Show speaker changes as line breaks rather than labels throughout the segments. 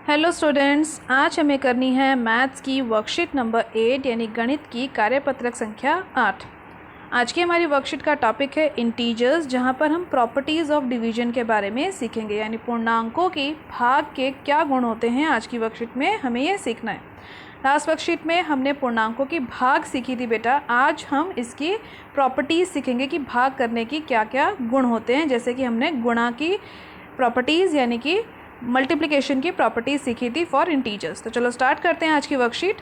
Hello students, आज हमें करनी है मैथ्स की वर्कशीट नंबर 8 यानी गणित की कार्यपत्रक संख्या 8। आज की हमारी वर्कशीट का टॉपिक है इंटीजर्स, जहां पर हम प्रॉपर्टीज़ ऑफ डिवीजन के बारे में सीखेंगे, यानी पूर्णांकों की भाग के क्या गुण होते हैं। आज की वर्कशीट में हमें यह सीखना है। लास्ट वर्कशीट में हमने पूर्णांकों की भाग सीखी थी बेटा। आज हम इसकी प्रॉपर्टीज़ सीखेंगे कि भाग करने की क्या क्या गुण होते हैं। जैसे कि हमने गुणा की प्रॉपर्टीज़ यानी कि मल्टीप्लिकेशन की प्रॉपर्टीज सीखी थी फॉर इंटीजर्स। तो चलो स्टार्ट करते हैं आज की वर्कशीट।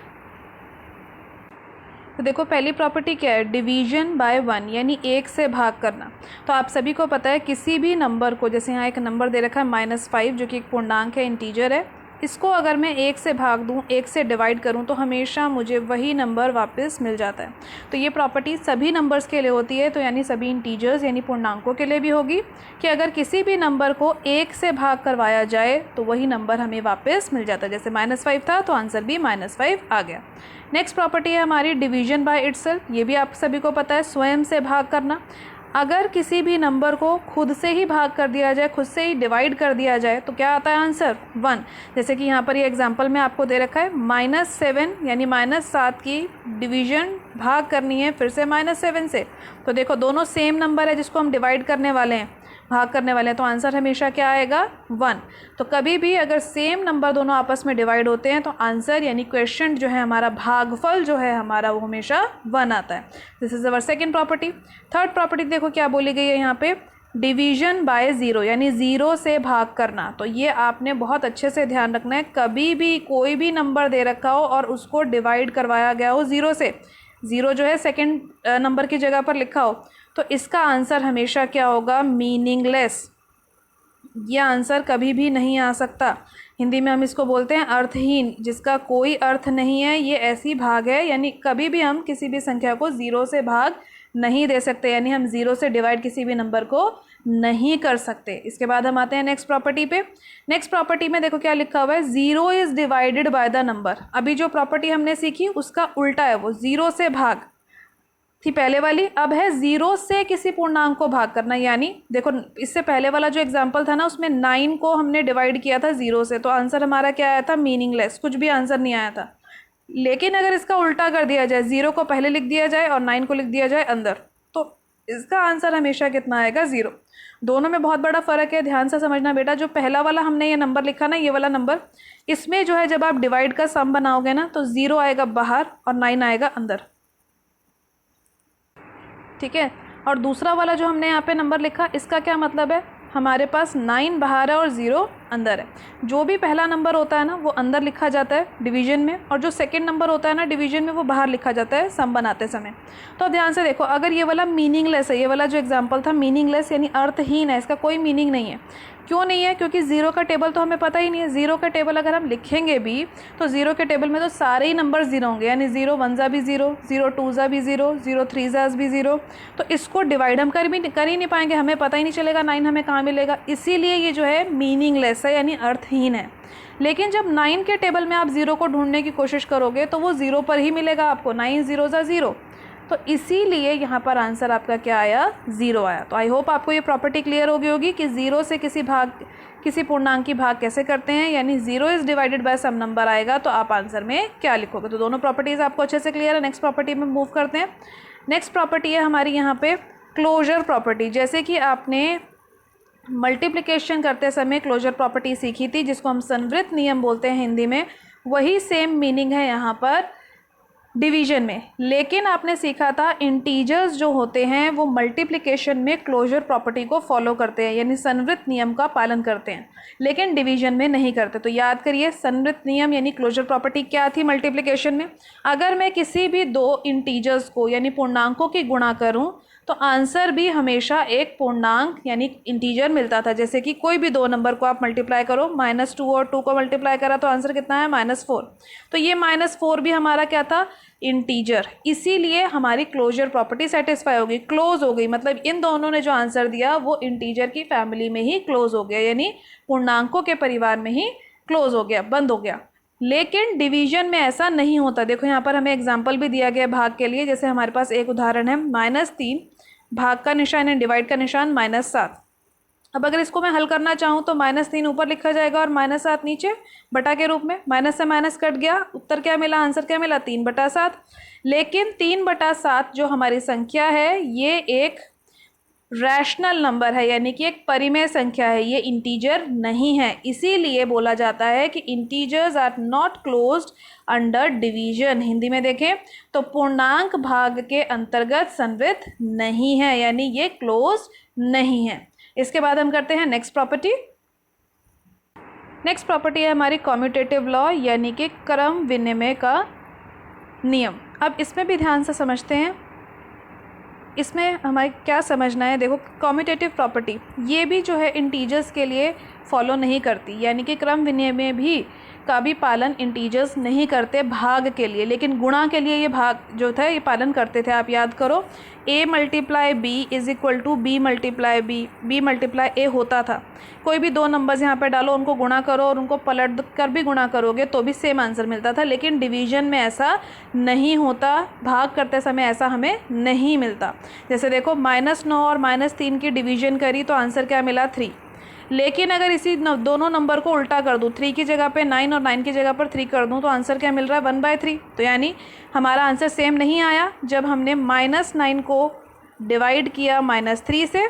तो देखो, पहली प्रॉपर्टी क्या है? डिवीजन बाय 1 यानी 1 से भाग करना। तो आप सभी को पता है किसी भी नंबर को, जैसे यहाँ एक नंबर दे रखा है -5 जो कि एक पूर्णांक है, इंटीजर है, इसको अगर मैं 1 से भाग दूँ, 1 से डिवाइड करूँ, तो हमेशा मुझे वही नंबर वापस मिल जाता है। तो ये प्रॉपर्टी सभी नंबर्स के लिए होती है, तो यानी सभी इंटीजर्स यानी पूर्णांकों के लिए भी होगी कि अगर किसी भी नंबर को 1 से भाग करवाया जाए तो वही नंबर हमें वापस मिल जाता है। जैसे -5 था तो आंसर भी -5 आ गया। नेक्स्ट प्रॉपर्टी है हमारी डिवीजन बाय इटसेल्फ। ये भी आप सभी को पता है, स्वयं से भाग करना। अगर किसी भी नंबर को खुद से ही भाग कर दिया जाए, खुद से ही डिवाइड कर दिया जाए, तो क्या आता है आंसर? 1। जैसे कि यहाँ पर ये एग्जांपल में आपको दे रखा है -7 यानी -7 की डिवीजन भाग करनी है फिर से -7 से। तो देखो, दोनों सेम नंबर है जिसको हम डिवाइड करने वाले हैं, भाग करने वाले हैं, तो आंसर हमेशा क्या आएगा? 1। तो कभी भी अगर सेम नंबर दोनों आपस में डिवाइड होते हैं तो आंसर यानी क्वेश्चन जो है हमारा, भागफल जो है हमारा, वो हमेशा 1 आता है। This is our second property. Third property देखो क्या बोली गई है यहाँ पे, डिवीजन बाय 0 यानी 0 से भाग करना। तो ये आपने बहुत अच्छे से ध्यान रखना है, कभी भी कोई भी नंबर दे रखा हो और उसको डिवाइड करवाया गया हो 0 से, 0 जो है सेकेंड नंबर की जगह पर लिखा हो, तो इसका आंसर हमेशा क्या होगा? मीनिंगलेस। ये आंसर कभी भी नहीं आ सकता। हिंदी में हम इसको बोलते हैं अर्थहीन, जिसका कोई अर्थ नहीं है। ये ऐसी भाग है, यानी कभी भी हम किसी भी संख्या को 0 से भाग नहीं दे सकते, यानी हम 0 से डिवाइड किसी भी नंबर को नहीं कर सकते। इसके बाद हम आते हैं नेक्स्ट प्रॉपर्टी पे। नेक्स्ट प्रॉपर्टी में देखो क्या लिखा हुआ है, 0 is divided by the number. अभी जो प्रॉपर्टी हमने सीखी उसका उल्टा है, वो 0 से भाग थी पहले वाली, अब है 0 से किसी पूर्णांक को भाग करना। यानी देखो, इससे पहले वाला जो एग्जांपल था ना, उसमें 9 को हमने डिवाइड किया था 0 से, तो आंसर हमारा क्या आया था? मीनिंगलेस, कुछ भी आंसर नहीं आया था। लेकिन अगर इसका उल्टा कर दिया जाए, 0 को पहले लिख दिया जाए और 9 को लिख दिया जाए अंदर, तो इसका आंसर हमेशा कितना आएगा? 0। दोनों में बहुत बड़ा फ़र्क है, ध्यान से समझना बेटा। जो पहला वाला हमने ये नंबर लिखा ना, ये वाला नंबर, इसमें जो है जब आप डिवाइड का सम बनाओगे ना, तो 0 आएगा बाहर और 9 आएगा अंदर, ठीक है। और दूसरा वाला जो हमने यहाँ पे नंबर लिखा, इसका क्या मतलब है? हमारे पास 9 बाहर है और 0 अंदर है। जो भी पहला नंबर होता है ना, वो अंदर लिखा जाता है डिवीजन में, और जो सेकंड नंबर होता है ना डिवीजन में, वो बाहर लिखा जाता है सम बनाते समय। तो ध्यान से देखो, अगर ये वाला मीनिंगलेस है, ये वाला जो एग्जाम्पल था मीनिंगलेस यानी अर्थहीन है, इसका कोई मीनिंग नहीं है। क्यों नहीं है? क्योंकि 0 का टेबल तो हमें पता ही नहीं है। 0 का टेबल अगर हम लिखेंगे भी तो 0 के टेबल में तो सारे ही नंबर 0 होंगे, यानी 0 1 ज़ा भी 0, 0 2 ज़ा भी 0, 0 3 ज़ा भी 0। तो इसको डिवाइड हम कर ही नहीं पाएंगे, हमें पता ही नहीं चलेगा 9 हमें कहाँ मिलेगा। इसीलिए ये जो है मीनिंगलेस है यानी अर्थहीन है। लेकिन जब 9 के टेबल में आप 0 को ढूंढने की कोशिश करोगे तो वो 0 पर ही मिलेगा आपको, 9 0 ज़ा 0। तो इसीलिए यहाँ पर आंसर आपका क्या आया? 0 आया। तो आई होप आपको ये प्रॉपर्टी क्लियर हो गई होगी कि 0 से किसी पूर्णांक की भाग कैसे करते हैं, यानी 0 is divided by some number आएगा तो आप आंसर में क्या लिखोगे। तो दोनों प्रॉपर्टीज़ आपको अच्छे से क्लियर है। नेक्स्ट प्रॉपर्टी में मूव करते हैं। नेक्स्ट प्रॉपर्टी है हमारी यहाँ पे क्लोजर प्रॉपर्टी। जैसे कि आपने मल्टीप्लिकेशन करते समय क्लोजर प्रॉपर्टी सीखी थी, जिसको हम संवृत नियम बोलते हैं हिंदी में, वही सेम मीनिंग है यहाँ पर डिवीजन में। लेकिन आपने सीखा था इंटीजर्स जो होते हैं वो मल्टीप्लिकेशन में क्लोजर प्रॉपर्टी को फॉलो करते हैं, यानी संवृत नियम का पालन करते हैं, लेकिन डिवीजन में नहीं करते। तो याद करिए, संवृत नियम यानी क्लोजर प्रॉपर्टी क्या थी मल्टीप्लिकेशन में? अगर मैं किसी भी दो इंटीजर्स को यानी पूर्णांकों की गुणा करूं तो आंसर भी हमेशा एक पूर्णांक यानी इंटीजर मिलता था। जैसे कि कोई भी दो नंबर को आप मल्टीप्लाई करो, -2 और 2 को मल्टीप्लाई करा तो आंसर कितना है? -4। तो ये -4 भी हमारा क्या था? इंटीजर। इसीलिए हमारी क्लोजर प्रॉपर्टी सेटिस्फाई होगी, क्लोज हो गई। मतलब इन दोनों ने जो आंसर दिया वो इंटीजर की फैमिली में ही क्लोज हो गया, यानी पूर्णांकों के परिवार में ही क्लोज हो गया, बंद हो गया। लेकिन डिवीजन में ऐसा नहीं होता। देखो यहाँ पर हमें एग्जाम्पल भी दिया गया भाग के लिए। जैसे हमारे पास एक उदाहरण है, -3 भाग का निशान है, डिवाइड का निशान -7। अब अगर इसको मैं हल करना चाहूँ तो -3 ऊपर लिखा जाएगा और -7 नीचे बटा के रूप में। माइनस से माइनस कट गया, उत्तर क्या मिला, आंसर क्या मिला, 3/7। लेकिन 3/7 जो हमारी संख्या है ये एक रैशनल नंबर है, यानी कि एक परिमेय संख्या है, ये इंटीजर नहीं है। इसीलिए बोला जाता है कि integers are not closed under division. Hindi में देखें तो पूर्णांक भाग के अंतर्गत संवृत नहीं है, यानी ये क्लोज नहीं है। इसके बाद हम करते हैं नेक्स्ट प्रॉपर्टी। नेक्स्ट प्रॉपर्टी है हमारी कम्यूटेटिव लॉ, यानी कि क्रम विनिमय का नियम। अब इसमें भी ध्यान से समझते हैं, इसमें हमें क्या समझना है। देखो कम्यूटेटिव प्रॉपर्टी ये भी जो है इंटीजर्स के लिए फॉलो नहीं करती, यानी कि क्रम विनिमय भी का भी पालन इंटीजर्स नहीं करते भाग के लिए, लेकिन गुणा के लिए ये भाग जो था ये पालन करते थे। आप याद करो a × b is equal to b × a होता था। कोई भी दो नंबर्स यहाँ पे डालो, उनको गुणा करो और उनको पलट कर भी गुणा करोगे तो भी सेम आंसर मिलता था। लेकिन डिवीजन में ऐसा नहीं होता, भाग करते समय ऐसा हमें नहीं मिलता। जैसे देखो -9 और -3 की डिवीजन करी तो आंसर क्या मिला, 3। लेकिन अगर इसी दोनों नंबर को उल्टा कर दूँ, 3 की जगह पे 9 और 9 की जगह पर 3 कर दूँ तो आंसर क्या मिल रहा है, 1/3। तो यानी हमारा आंसर सेम नहीं आया जब हमने -9 को डिवाइड किया -3 से।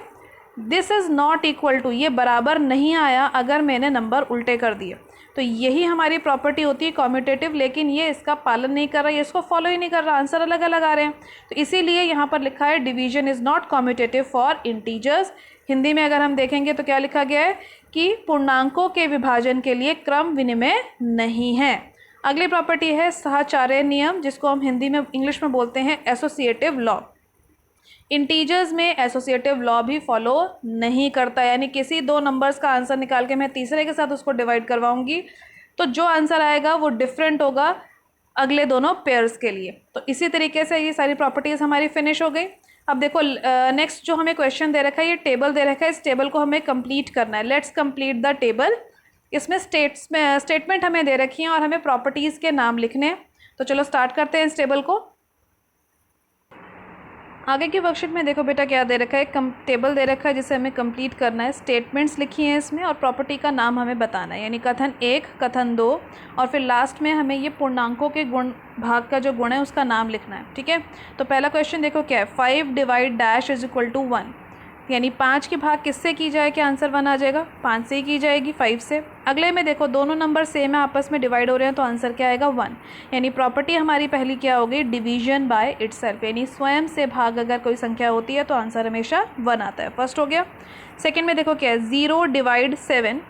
This is not equal to, ये बराबर नहीं आया अगर मैंने नंबर उल्टे कर दिए। तो यही हमारी प्रॉपर्टी होती है कम्यूटेटिव, लेकिन ये इसका पालन नहीं कर रहा, ये इसको फॉलो ही नहीं कर रहा, आंसर अलग अलग आ रहे हैं। तो इसीलिए यहाँ पर लिखा है division is not commutative for integers. Hindi में अगर हम देखेंगे तो क्या लिखा गया है कि पूर्णांकों के विभाजन के लिए क्रम विनिमय नहीं है। अगली प्रॉपर्टी है साहचर्य नियम, जिसको हम हिंदी में इंग्लिश में बोलते हैं एसोसिएटिव लॉ। इंटीजर्स में एसोसिएटिव लॉ भी फॉलो नहीं करता, यानी किसी दो नंबर्स का आंसर निकाल के मैं तीसरे के साथ उसको डिवाइड करवाऊंगी तो जो आंसर आएगा वो डिफरेंट होगा अगले दोनों पेयर्स के लिए। तो इसी तरीके से ये सारी प्रॉपर्टीज़ हमारी फिनिश हो गई। अब देखो नेक्स्ट जो हमें क्वेश्चन दे रखा है, ये टेबल दे रखा है, इस टेबल को हमें कंप्लीट करना है। Let's complete the table. इसमें स्टेटमेंट हमें दे रखी हैं और हमें प्रॉपर्टीज़ के नाम लिखने हैं। तो चलो स्टार्ट करते हैं इस टेबल को। आगे की वर्कशीट में देखो बेटा क्या दे रखा है, टेबल दे रखा है जिसे हमें कंप्लीट करना है। स्टेटमेंट्स लिखी हैं इसमें और प्रॉपर्टी का नाम हमें बताना है, यानी कथन 1, कथन 2 और फिर लास्ट में हमें ये पूर्णांकों के गुण भाग का जो गुण है उसका नाम लिखना है। ठीक है, तो पहला क्वेश्चन देखो क्या है, 5 divide dash is equal to 1, यानी 5 की भाग किससे की जाए कि आंसर 1 आ जाएगा, 5 से ही की जाएगी, 5 से। अगले में देखो दोनों नंबर सेम है, आपस में डिवाइड हो रहे हैं तो आंसर क्या आएगा, 1। यानी प्रॉपर्टी हमारी पहली क्या होगी, डिवीजन बाय इटसेल्फ, यानी स्वयं से भाग अगर कोई संख्या होती है तो आंसर हमेशा 1 आता है। फर्स्ट हो गया। सेकेंड में देखो क्या है, 0 डिवाइड 7,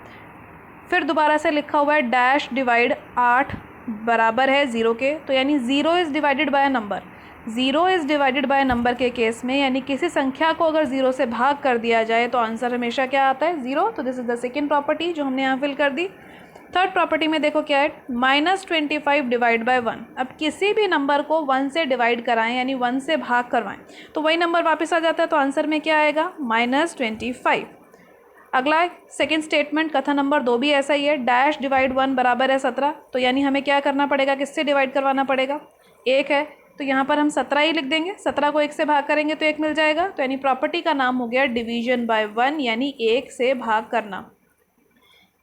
फिर दोबारा से लिखा हुआ है डैश डिवाइड 8 बराबर है 0 के, तो यानी 0 is divided by a number. 0 is divided by number के केस में, यानी किसी संख्या को अगर 0 से भाग कर दिया जाए तो आंसर हमेशा क्या आता है, 0। तो this is the second property जो हमने यहाँ फिल कर दी। थर्ड प्रॉपर्टी में देखो क्या है, -25 डिवाइड बाय 1। अब किसी भी नंबर को 1 से डिवाइड कराएं, यानी 1 से भाग करवाएं तो वही नंबर वापस आ जाता है, तो आंसर में क्या आएगा, -25। अगला सेकेंड स्टेटमेंट कथन नंबर 2 भी ऐसा ही है, डैश डिवाइड 1 बराबर है 17, तो यानी हमें क्या करना पड़ेगा, किससे डिवाइड करवाना पड़ेगा, 1 है तो यहाँ पर हम 17 ही लिख देंगे, 17 को 1 से भाग करेंगे तो 1 मिल जाएगा। तो यानी प्रॉपर्टी का नाम हो गया डिवीजन बाय 1, यानी 1 से भाग करना।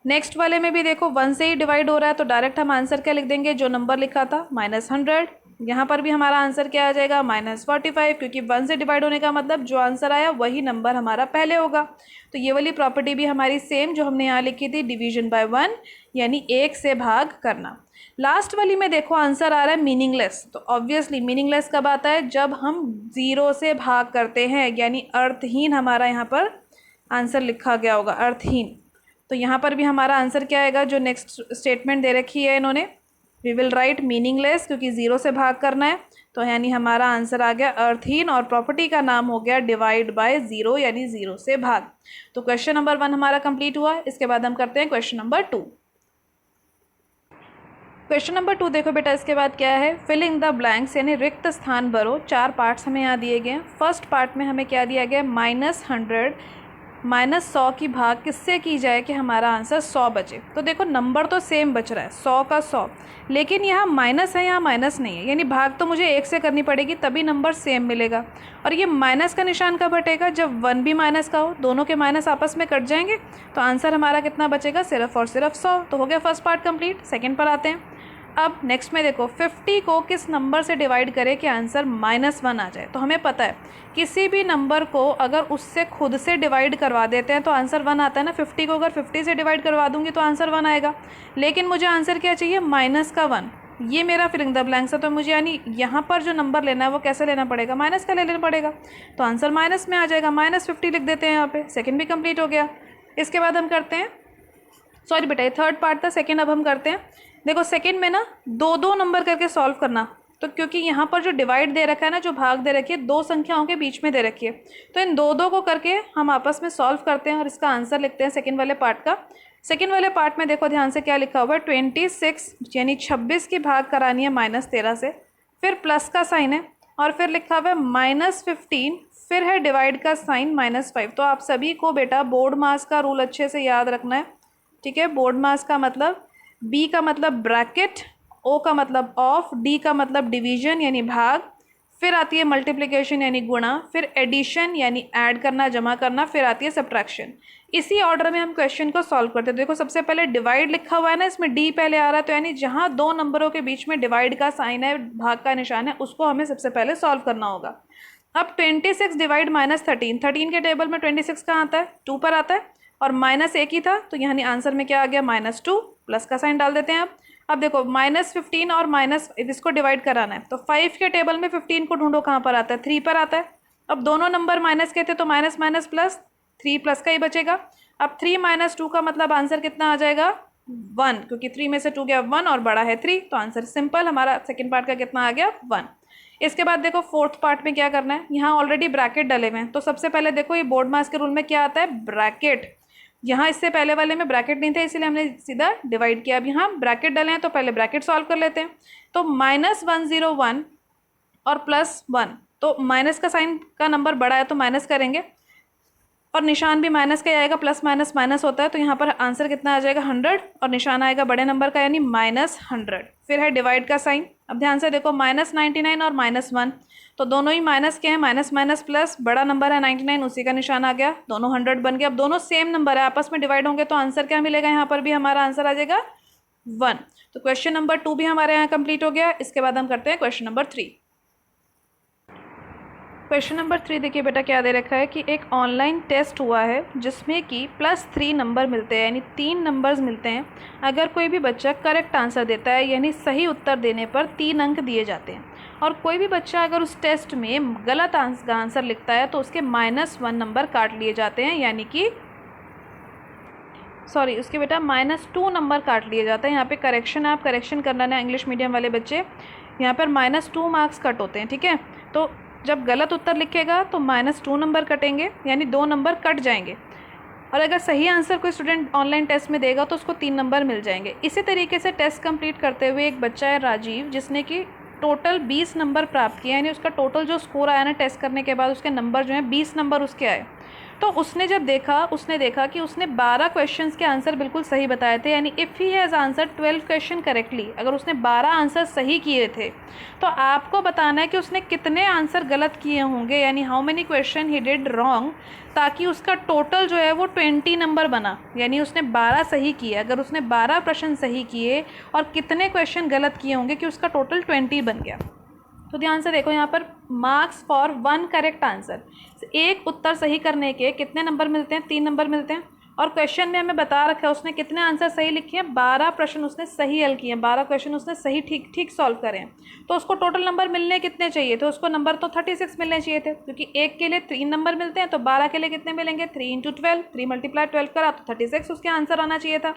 नेक्स्ट वाले में भी देखो 1 से ही डिवाइड हो रहा है तो डायरेक्ट हम आंसर क्या लिख देंगे, जो नंबर लिखा था -100। यहाँ पर भी हमारा आंसर क्या आ जाएगा, -45, क्योंकि 1 से डिवाइड होने का मतलब जो आंसर आया वही नंबर हमारा पहले होगा। तो ये वाली प्रॉपर्टी भी हमारी सेम जो हमने यहाँ लिखी थी, डिवीजन बाय 1 यानी 1 से भाग करना। लास्ट वाली में देखो आंसर आ रहा है मीनिंगलेस, तो ऑब्वियसली मीनिंगलेस कब आता है, जब हम 0 से भाग करते हैं, यानी अर्थहीन हमारा यहाँ पर आंसर लिखा गया होगा, अर्थहीन। तो यहाँ पर भी हमारा आंसर क्या आएगा, जो नेक्स्ट स्टेटमेंट दे रखी है इन्होंने, वी विल राइट मीनिंगलेस, क्योंकि 0 से भाग करना है, तो यानी हमारा आंसर आ गया अर्थहीन और प्रॉपर्टी का नाम हो गया डिवाइड बाय 0, यानी 0 से भाग। तो क्वेश्चन नंबर 1 हमारा कंप्लीट हुआ। इसके बाद हम करते हैं क्वेश्चन नंबर 2। क्वेश्चन नंबर 2 देखो बेटा, इसके बाद क्या है, फिल इन द ब्लैंक्स, यानी रिक्त स्थान भरो। 4 पार्ट्स हमें यहाँ दिए गए हैं। फर्स्ट पार्ट में हमें क्या दिया गया, -100 -100 की भाग किससे की जाए कि हमारा आंसर 100 बचे। तो देखो नंबर तो सेम बच रहा है 100 का 100, लेकिन यहाँ माइनस है, यहाँ माइनस नहीं है, यानी भाग तो मुझे 1 से करनी पड़ेगी तभी नंबर सेम मिलेगा। और ये माइनस का निशान कब हटेगा, जब 1 भी माइनस का हो, दोनों के माइनस आपस में कट जाएंगे तो आंसर हमारा कितना बचेगा, सिर्फ और सिर्फ 100। तो हो गया फर्स्ट पार्ट कंप्लीट। सेकेंड पर आते हैं। अब नेक्स्ट में देखो 50 को किस नंबर से डिवाइड करें कि आंसर -1 आ जाए। तो हमें पता है किसी भी नंबर को अगर उससे खुद से डिवाइड करवा देते हैं तो आंसर 1 आता है ना। 50 को अगर 50 से डिवाइड करवा दूंगी तो आंसर 1 आएगा, लेकिन मुझे आंसर क्या चाहिए, -1। ये मेरा फिलिंग द ब्लैंक्स है। तो मुझे यानी यहाँ पर जो नंबर लेना है वो कैसे लेना पड़ेगा, माइनस का ले लेना पड़ेगा। तो आंसर माइनस में आ जाएगा, -50 लिख देते हैं यहाँ पे। सेकेंड भी कंप्लीट हो गया। इसके बाद हम करते हैं, सॉरी बेटा ये थर्ड पार्ट था, सेकेंड अब हम करते हैं। देखो सेकेंड में ना 2-2 नंबर करके सॉल्व करना। तो क्योंकि यहाँ पर जो डिवाइड दे रखा है ना, जो भाग दे रखी है, 2 संख्याओं के बीच में दे रखी है, तो इन 2-2 को करके हम आपस में सॉल्व करते हैं और इसका आंसर लिखते हैं सेकेंड वाले पार्ट का। सेकेंड वाले पार्ट में देखो ध्यान से क्या लिखा हुआ है, 26 यानी 26 की भाग करानी है -13 से, फिर प्लस का साइन है और फिर लिखा हुआ है -15, फिर है डिवाइड का साइन -5। तो आप सभी को बेटा बोर्ड मास का रूल अच्छे से याद रखना है, ठीक है। बोर्ड मास का मतलब बी का मतलब ब्रैकेट, ओ का मतलब ऑफ, डी का मतलब डिवीजन यानी भाग, फिर आती है मल्टीप्लिकेशन यानी गुणा, फिर एडिशन यानी ऐड करना जमा करना, फिर आती है सब्ट्रैक्शन। इसी ऑर्डर में हम क्वेश्चन को सॉल्व करते हैं। देखो सबसे पहले डिवाइड लिखा हुआ है ना, इसमें डी पहले आ रहा है, तो यानी जहाँ 2 नंबरों के बीच में डिवाइड का साइन है, भाग का निशान है, उसको हमें सबसे पहले सॉल्व करना होगा। अब 26 डिवाइड -13, 13 के टेबल में 26 कहाँ आता है, 2 पर आता है, और माइनस एक ही था तो यानी आंसर में क्या आ गया, -2, प्लस का साइन डाल देते हैं। अब देखो -15 और माइनस इसको डिवाइड कराना है, तो 5 के टेबल में 15 को ढूंढो कहाँ पर आता है, 3 पर आता है। अब दोनों नंबर माइनस के थे तो माइनस माइनस प्लस, 3 प्लस का ही बचेगा। अब 3 - 2 का मतलब आंसर कितना आ जाएगा, 1, क्योंकि 3 में से 2 गया 1 और बड़ा है 3, तो आंसर सिंपल हमारा सेकेंड पार्ट का कितना आ गया, 1। इसके बाद देखो फोर्थ पार्ट में क्या करना है, यहाँ ऑलरेडी ब्रैकेट डले हुए हैं, तो सबसे पहले देखो ये बोर्ड मास के रूल में क्या आता है, ब्रैकेट। यहाँ इससे पहले वाले में ब्रैकेट नहीं था इसलिए हमने सीधा डिवाइड किया। अब यहाँ ब्रैकेट डले हैं तो पहले ब्रैकेट सॉल्व कर लेते हैं। तो -101 और +1, तो माइनस का साइन का नंबर बड़ा है तो माइनस करेंगे और निशान भी माइनस का ही आएगा, प्लस माइनस माइनस होता है, तो यहाँ पर आंसर कितना आ जाएगा 100 और निशान आएगा बड़े नंबर का यानी -100। फिर है डिवाइड का साइन। अब ध्यान से देखो -99 और -1, तो दोनों ही माइनस के हैं, माइनस माइनस प्लस, बड़ा नंबर है 99, उसी का निशान आ गया, दोनों 100 बन गया। अब दोनों सेम नंबर है, आपस में डिवाइड होंगे तो आंसर क्या मिलेगा, यहाँ पर भी हमारा आंसर आ जाएगा 1। तो क्वेश्चन नंबर 2 भी हमारे यहाँ कंप्लीट हो गया। इसके बाद हम करते हैं क्वेश्चन नंबर 3। क्वेश्चन नंबर 3 देखिए बेटा क्या दे रखा है कि एक ऑनलाइन टेस्ट हुआ है जिसमें कि +3 नंबर मिलते हैं, यानी 3 नंबर्स मिलते हैं। अगर कोई भी बच्चा करेक्ट आंसर देता है यानी सही उत्तर देने पर 3 अंक दिए जाते हैं, और कोई भी बच्चा अगर उस टेस्ट में गलत आंसर लिखता है तो उसके -1 नंबर काट लिए जाते हैं, यानी कि सॉरी उसके बेटा -2 नंबर काट लिए जाते हैं। यहाँ पे करेक्शन, आप करेक्शन करना ना इंग्लिश मीडियम वाले बच्चे, यहाँ पर -2 मार्क्स कट होते हैं, ठीक है। तो जब गलत उत्तर लिखेगा तो -2 नंबर कटेंगे, यानी 2 नंबर कट जाएंगे, और अगर सही आंसर कोई स्टूडेंट ऑनलाइन टेस्ट में देगा तो उसको 3 नंबर मिल जाएंगे। इसी तरीके से टेस्ट कंप्लीट करते हुए एक बच्चा है राजीव, जिसने कि टोटल 20 नंबर प्राप्त किए, यानी उसका टोटल जो स्कोर आया ना टेस्ट करने के बाद उसके नंबर जो हैं 20 नंबर उसके आए। तो उसने जब देखा, उसने देखा कि उसने 12 क्वेश्चंस के आंसर बिल्कुल सही बताए थे, यानी if he has answer 12 question correctly, अगर उसने 12 आंसर सही किए थे तो आपको बताना है कि उसने कितने आंसर गलत किए होंगे, यानी how many question he did wrong, ताकि उसका टोटल जो है वो 20 नंबर बना। यानी उसने 12 सही किए, अगर उसने 12 प्रश्न सही किए और कितने क्वेश्चन गलत किए होंगे कि उसका टोटल 20 बन गया। तो ध्यान से देखो यहाँ पर मार्क्स फॉर 1 करेक्ट आंसर, एक उत्तर सही करने के कितने नंबर मिलते हैं, 3 नंबर मिलते हैं। और क्वेश्चन में हमें बता रखा है उसने कितने आंसर सही लिखे हैं, 12 प्रश्न उसने सही हल किए हैं, 12 क्वेश्चन उसने सही ठीक सॉल्व करे हैं। तो उसको टोटल नंबर मिलने कितने चाहिए थे, उसको नंबर तो 36 मिलने चाहिए थे, क्योंकि एक के लिए 3 नंबर मिलते हैं, तो 12 के लिए कितने मिलेंगे, 3 × 12, 3 × 12 करा तो 36 उसके आंसर आना चाहिए था,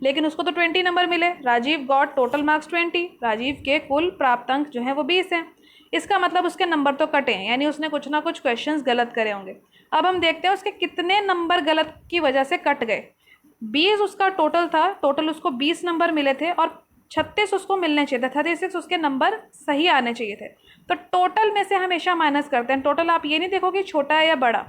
लेकिन उसको तो 20 नंबर मिले। Rajiv got total marks 20, Rajiv के कुल प्राप्त अंक जो है वो 20 हैं। इसका मतलब उसके नंबर तो कटे हैं, यानी उसने कुछ ना कुछ क्वेश्चंस गलत करे होंगे। अब हम देखते हैं उसके कितने नंबर गलत की वजह से कट गए। 20 उसका टोटल था, टोटल उसको 20 नंबर मिले थे और 36 उसको मिलने चाहिए थे, 36 उसके नंबर सही आने चाहिए थे। तो टोटल में से हमेशा माइनस करते हैं, टोटल आप ये नहीं देखो कि छोटा है या बड़ा,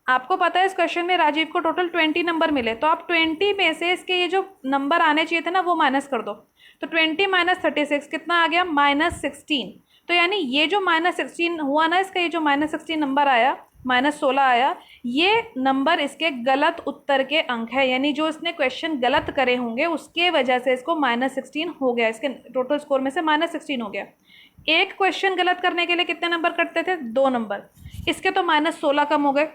आपको पता है इस क्वेश्चन में राजीव को टोटल 20 नंबर मिले, तो आप 20 में से इसके ये जो नंबर आने चाहिए थे ना वो माइनस कर दो। तो 20 माइनस 36 कितना आ गया, -16। तो यानी ये जो -16 हुआ ना, इसका ये जो -16 नंबर आया, -16 आया, ये नंबर इसके गलत उत्तर के अंक है। यानी जो इसने क्वेश्चन गलत करे होंगे उसके वजह से इसको -16 हो गया, इसके टोटल स्कोर में से -16 हो गया। एक क्वेश्चन गलत करने के लिए कितने नंबर कटते थे, 2 नंबर, इसके तो -16 कम हो गए।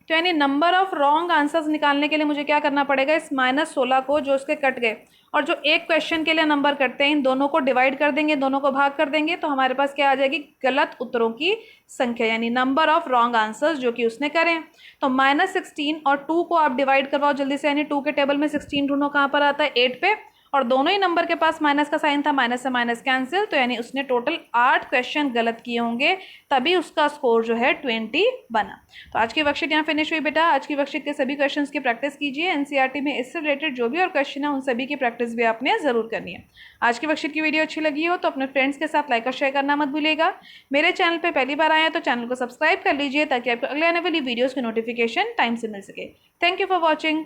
तो यानी नंबर ऑफ रॉन्ग आंसर्स निकालने के लिए मुझे क्या करना पड़ेगा, इस -16 को जो उसके कट गए और जो एक क्वेश्चन के लिए नंबर कटते हैं, इन दोनों को डिवाइड कर देंगे, दोनों को भाग कर देंगे, तो हमारे पास क्या आ जाएगी, गलत उत्तरों की संख्या, यानी नंबर ऑफ रॉन्ग आंसर्स जो कि उसने करें। तो -16 और 2 को आप डिवाइड करवाओ जल्दी से, यानी 2 के टेबल में 16 ढूंढो, कहाँ पर आता है, 8 पे, और दोनों ही नंबर के पास माइनस का साइन था, माइनस से माइनस कैंसिल, तो यानी उसने टोटल 8 क्वेश्चन गलत किए होंगे, तभी उसका स्कोर जो है 20 बना। तो आज की वर्कशीट यहाँ फिनिश हुई बेटा। आज की वर्कशीट के सभी क्वेश्चंस की प्रैक्टिस कीजिए। एनसीईआरटी में इससे रिलेटेड जो भी और क्वेश्चन है उन सभी की प्रैक्टिस भी आपने जरूर करनी है। आज की वर्कशीट की वीडियो अच्छी लगी हो तो अपने फ्रेंड्स के साथ लाइक और शेयर करना मत भूलिएगा। मेरे चैनल पर पहली बार आए हैं तो चैनल को सब्सक्राइब कर लीजिए ताकि आपको अगले आने वाली वीडियोज़ की नोटिफिकेशन टाइम से मिल सके। Thank you for watching.